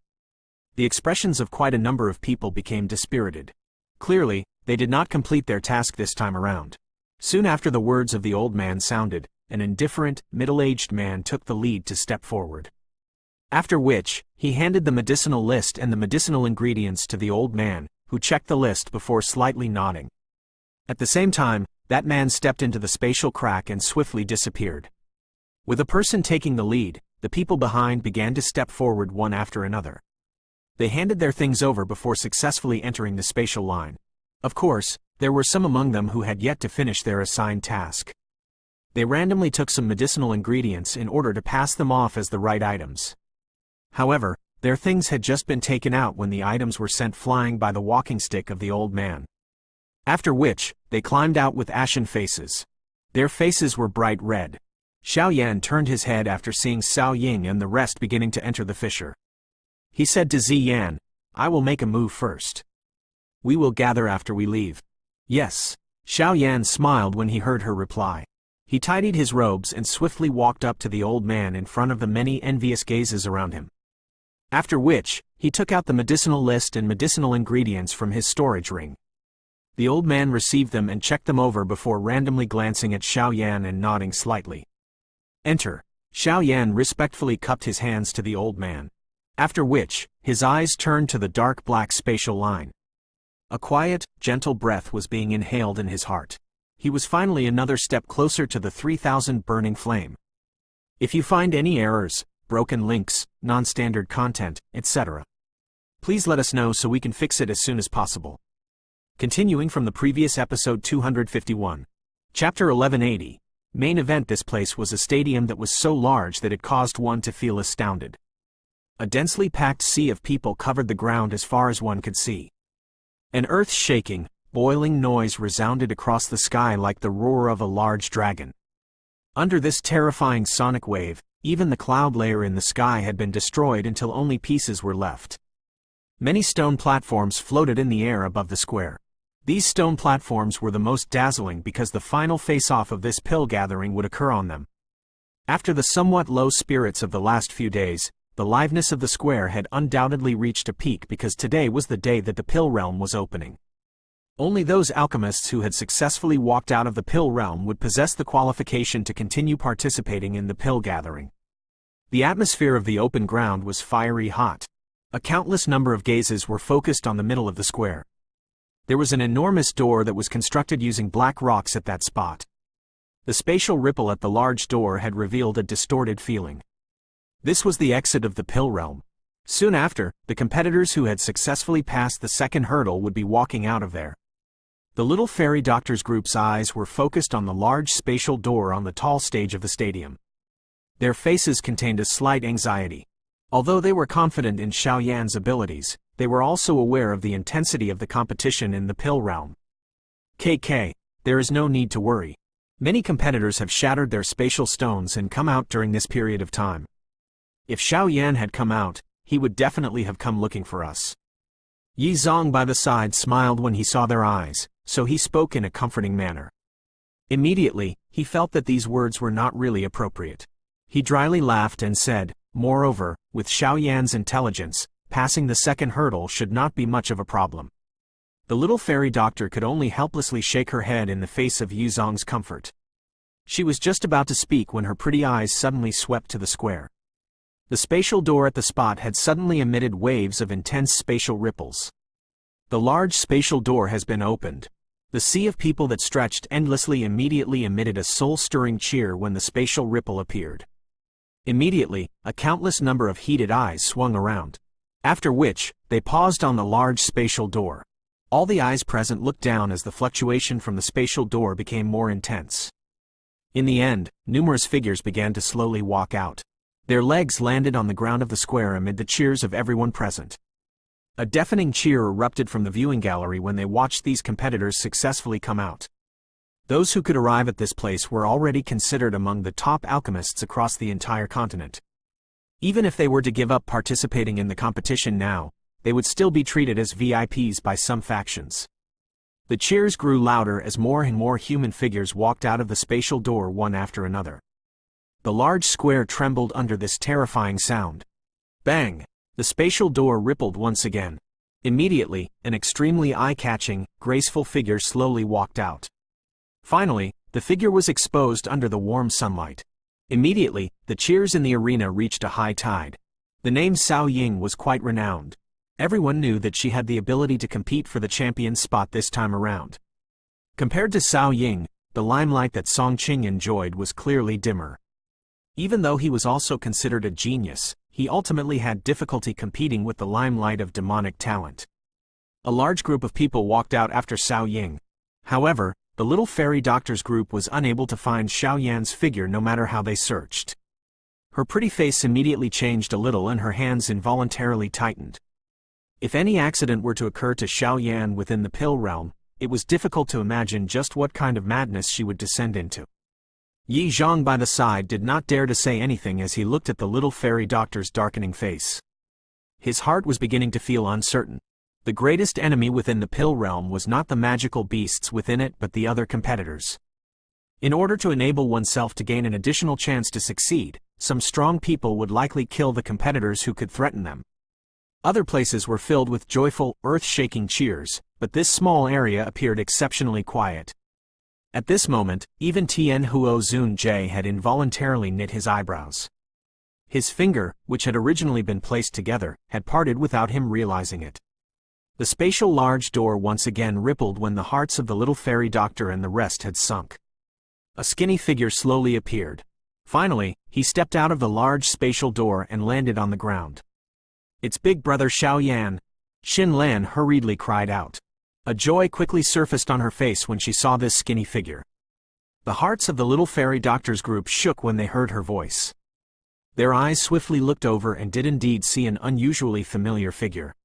The expressions of quite a number of people became dispirited. Clearly, they did not complete their task this time around. Soon after the words of the old man sounded, an indifferent, middle-aged man took the lead to step forward. After which, he handed the medicinal list and the medicinal ingredients to the old man, who checked the list before slightly nodding. At the same time, that man stepped into the spatial crack and swiftly disappeared. With a person taking the lead, the people behind began to step forward one after another. They handed their things over before successfully entering the spatial line. Of course, there were some among them who had yet to finish their assigned task. They randomly took some medicinal ingredients in order to pass them off as the right items. However, their things had just been taken out when the items were sent flying by the walking stick of the old man. After which, they climbed out with ashen faces. Their faces were bright red. Xiao Yan turned his head after seeing Cao Ying and the rest beginning to enter the fissure. He said to Ziyan, "I will make a move first. We will gather after we leave." "Yes." Xiao Yan smiled when he heard her reply. He tidied his robes and swiftly walked up to the old man in front of the many envious gazes around him. After which, he took out the medicinal list and medicinal ingredients from his storage ring. The old man received them and checked them over before randomly glancing at Xiao Yan and nodding slightly. "Enter." Xiao Yan respectfully cupped his hands to the old man. After which, his eyes turned to the dark black spatial line. A quiet, gentle breath was being inhaled in his heart. He was finally another step closer to the 3000 burning flame. If you find any errors, broken links, non-standard content, etc., please let us know so we can fix it as soon as possible. Continuing from the previous episode 251. Chapter 1180. Main event. This place was a stadium that was so large that it caused one to feel astounded. A densely packed sea of people covered the ground as far as one could see. An earth-shaking, boiling noise resounded across the sky like the roar of a large dragon. Under this terrifying sonic wave, even the cloud layer in the sky had been destroyed until only pieces were left. Many stone platforms floated in the air above the square. These stone platforms were the most dazzling because the final face-off of this pill gathering would occur on them. After the somewhat low spirits of the last few days, The liveness of the square had undoubtedly reached a peak because today was the day that the Pill Realm was opening. Only those alchemists who had successfully walked out of the Pill Realm would possess the qualification to continue participating in the Pill Gathering. The atmosphere of the open ground was fiery hot. A countless number of gazes were focused on the middle of the square. There was an enormous door that was constructed using black rocks at that spot. The spatial ripple at the large door had revealed a distorted feeling. This was the exit of the Pill Realm. Soon after, the competitors who had successfully passed the second hurdle would be walking out of there. The little fairy doctors group's eyes were focused on the large spatial door on the tall stage of the stadium. Their faces contained a slight anxiety. Although they were confident in Xiao Yan's abilities, they were also aware of the intensity of the competition in the Pill Realm. KK, there is no need to worry. Many competitors have shattered their spatial stones and come out during this period of time. If Xiao Yan had come out, he would definitely have come looking for us. Yi Zong by the side smiled when he saw their eyes, so he spoke in a comforting manner. Immediately, he felt that these words were not really appropriate. He dryly laughed and said, "Moreover, with Xiao Yan's intelligence, passing the second hurdle should not be much of a problem." The little fairy doctor could only helplessly shake her head in the face of Yi Zong's comfort. She was just about to speak when her pretty eyes suddenly swept to the square. The spatial door at the spot had suddenly emitted waves of intense spatial ripples. The large spatial door has been opened. The sea of people that stretched endlessly immediately emitted a soul-stirring cheer when the spatial ripple appeared. Immediately, a countless number of heated eyes swung around. After which, they paused on the large spatial door. All the eyes present looked down as the fluctuation from the spatial door became more intense. In the end, numerous figures began to slowly walk out. Their legs landed on the ground of the square amid the cheers of everyone present. A deafening cheer erupted from the viewing gallery when they watched these competitors successfully come out. Those who could arrive at this place were already considered among the top alchemists across the entire continent. Even if they were to give up participating in the competition now, they would still be treated as VIPs by some factions. The cheers grew louder as more and more human figures walked out of the spatial door one after another. The large square trembled under this terrifying sound. Bang! The spatial door rippled once again. Immediately, an extremely eye-catching, graceful figure slowly walked out. Finally, the figure was exposed under the warm sunlight. Immediately, the cheers in the arena reached a high tide. The name Cao Ying was quite renowned. Everyone knew that she had the ability to compete for the champion spot this time around. Compared to Cao Ying, the limelight that Song Qing enjoyed was clearly dimmer. Even though he was also considered a genius, he ultimately had difficulty competing with the limelight of demonic talent. A large group of people walked out after Cao Ying. However, the little fairy doctor's group was unable to find Xiao Yan's figure no matter how they searched. Her pretty face immediately changed a little and her hands involuntarily tightened. If any accident were to occur to Xiao Yan within the Pill Realm, it was difficult to imagine just what kind of madness she would descend into. Yi Zhang by the side did not dare to say anything as he looked at the little fairy doctor's darkening face. His heart was beginning to feel uncertain. The greatest enemy within the Pill Realm was not the magical beasts within it but the other competitors. In order to enable oneself to gain an additional chance to succeed, some strong people would likely kill the competitors who could threaten them. Other places were filled with joyful, earth-shaking cheers, but this small area appeared exceptionally quiet. At this moment, even Tian Huo Zun Jie had involuntarily knit his eyebrows. His finger, which had originally been placed together, had parted without him realizing it. The spatial large door once again rippled when the hearts of the little fairy doctor and the rest had sunk. A skinny figure slowly appeared. Finally, he stepped out of the large spatial door and landed on the ground. "It's big brother Xiao Yan," Xin Lan hurriedly cried out. A joy quickly surfaced on her face when she saw this skinny figure. The hearts of the little fairy doctor's group shook when they heard her voice. Their eyes swiftly looked over and did indeed see an unusually familiar figure.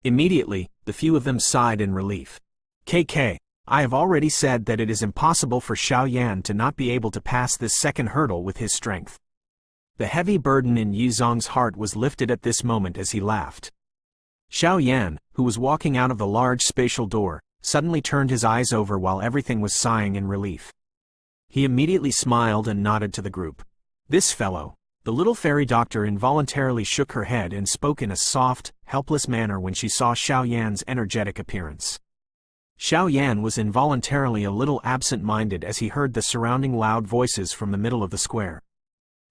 Immediately, the few of them sighed in relief. "KK, I have already said that it is impossible for Xiao Yan to not be able to pass this second hurdle with his strength." The heavy burden in Yi Zong's heart was lifted at this moment as he laughed. Xiao Yan, who was walking out of the large spatial door, suddenly turned his eyes over while everything was sighing in relief. He immediately smiled and nodded to the group. This fellow, The little fairy doctor involuntarily shook her head and spoke in a soft, helpless manner when she saw Xiao Yan's energetic appearance. Xiao Yan was involuntarily a little absent-minded as he heard the surrounding loud voices from the middle of the square.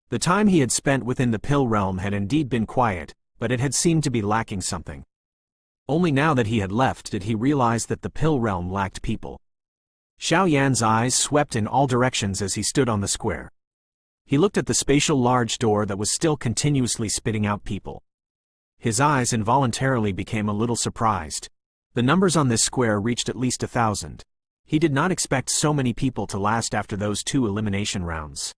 The time he had spent within the pill realm had indeed been quiet, but it had seemed to be lacking something. Only now that he had left did he realize that the pill realm lacked people. Xiao Yan's eyes swept in all directions as he stood on the square. He looked at the spatial large door that was still continuously spitting out people. His eyes involuntarily became a little surprised. The numbers on this square reached at least 1,000. He did not expect so many people to last after those 2 elimination rounds.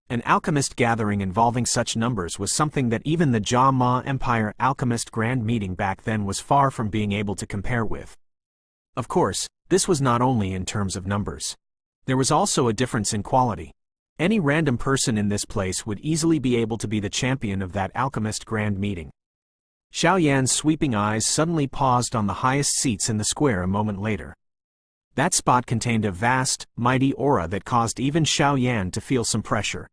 An alchemist gathering involving such numbers was something that even the Jia Ma Empire Alchemist Grand Meeting back then was far from being able to compare with. Of course, this was not only in terms of numbers. There was also a difference in quality. Any random person in this place would easily be able to be the champion of that Alchemist Grand Meeting. Xiao Yan's sweeping eyes suddenly paused on the highest seats in the square a moment later. That spot contained a vast, mighty aura that caused even Xiao Yan to feel some pressure.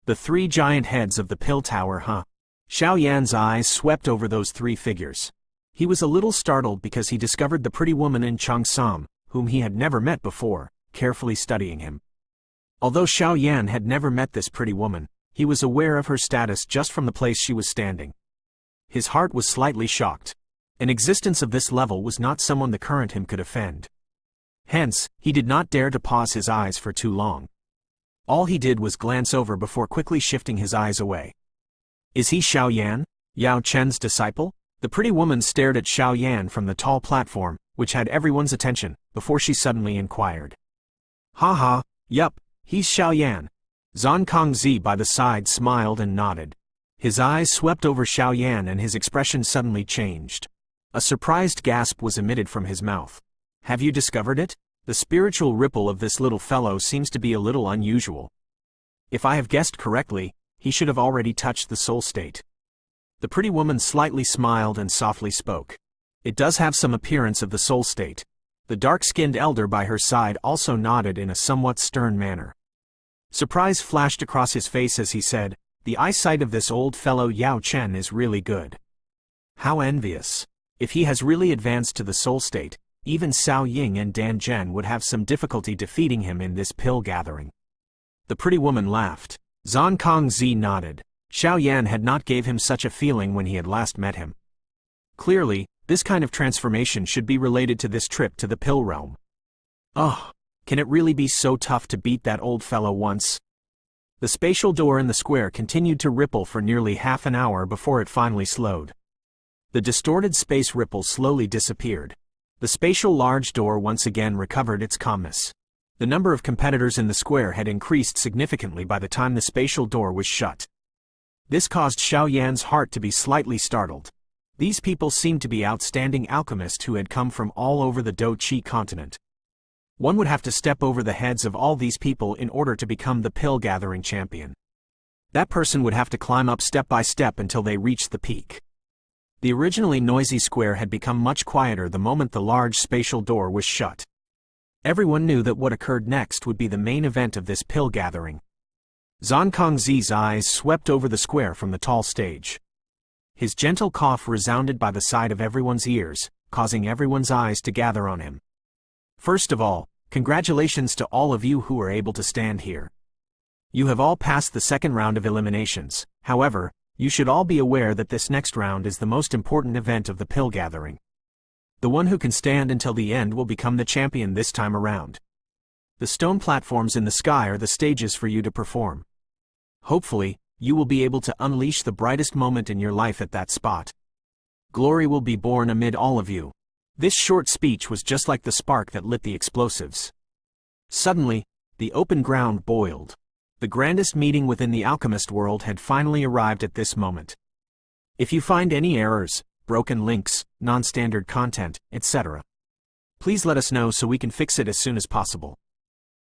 The 3 giant heads of the pill tower, huh? Xiao Yan's eyes swept over those 3 figures. He was a little startled because he discovered the pretty woman in Cheongsam, whom he had never met before, carefully studying him. Although Xiao Yan had never met this pretty woman, he was aware of her status just from the place she was standing. His heart was slightly shocked. An existence of this level was not someone the current him could offend. Hence, he did not dare to pause his eyes for too long. All he did was glance over before quickly shifting his eyes away. Is he Xiao Yan, Yao Chen's disciple? The pretty woman stared at Xiao Yan from the tall platform, which had everyone's attention, before she suddenly inquired. Ha ha, yup, he's Xiao Yan. Zhang Kongzi by the side smiled and nodded. His eyes swept over Xiao Yan and his expression suddenly changed. A surprised gasp was emitted from his mouth. Have you discovered it? The spiritual ripple of this little fellow seems to be a little unusual. If I have guessed correctly, he should have already touched the soul state. The pretty woman slightly smiled and softly spoke. It does have some appearance of the soul state. The dark-skinned elder by her side also nodded in a somewhat stern manner. Surprise flashed across his face as he said, "The eyesight of this old fellow Yao Chen is really good." How envious. If he has really advanced to the soul state, even Cao Ying and Dan Zhen would have some difficulty defeating him in this pill gathering. The pretty woman laughed. Zhang Kongzi nodded. Xiao Yan had not gave him such a feeling when he had last met him. Clearly, this kind of transformation should be related to this trip to the pill realm. Oh, can it really be so tough to beat that old fellow once? The spatial door in the square continued to ripple for nearly half an hour before it finally slowed. The distorted space ripple slowly disappeared. The spatial large door once again recovered its calmness. The number of competitors in the square had increased significantly by the time the spatial door was shut. This caused Xiao Yan's heart to be slightly startled. These people seemed to be outstanding alchemists who had come from all over the Do Chi continent. One would have to step over the heads of all these people in order to become the pill gathering champion. That person would have to climb up step by step until they reached the peak. The originally noisy square had become much quieter the moment the large spatial door was shut. Everyone knew that what occurred next would be the main event of this pill gathering. Zhang Kongzi's eyes swept over the square from the tall stage. His gentle cough resounded by the side of everyone's ears, causing everyone's eyes to gather on him. First of all, congratulations to all of you who are able to stand here. You have all passed the second round of eliminations. However, you should all be aware that this next round is the most important event of the pill gathering. The one who can stand until the end will become the champion this time around. The stone platforms in the sky are the stages for you to perform. Hopefully, you will be able to unleash the brightest moment in your life at that spot. Glory will be born amid all of you. This short speech was just like the spark that lit the explosives. Suddenly, the open ground boiled. The grandest meeting within the alchemist world had finally arrived at this moment. If you find any errors, broken links, non-standard content, etc., please let us know so we can fix it as soon as possible.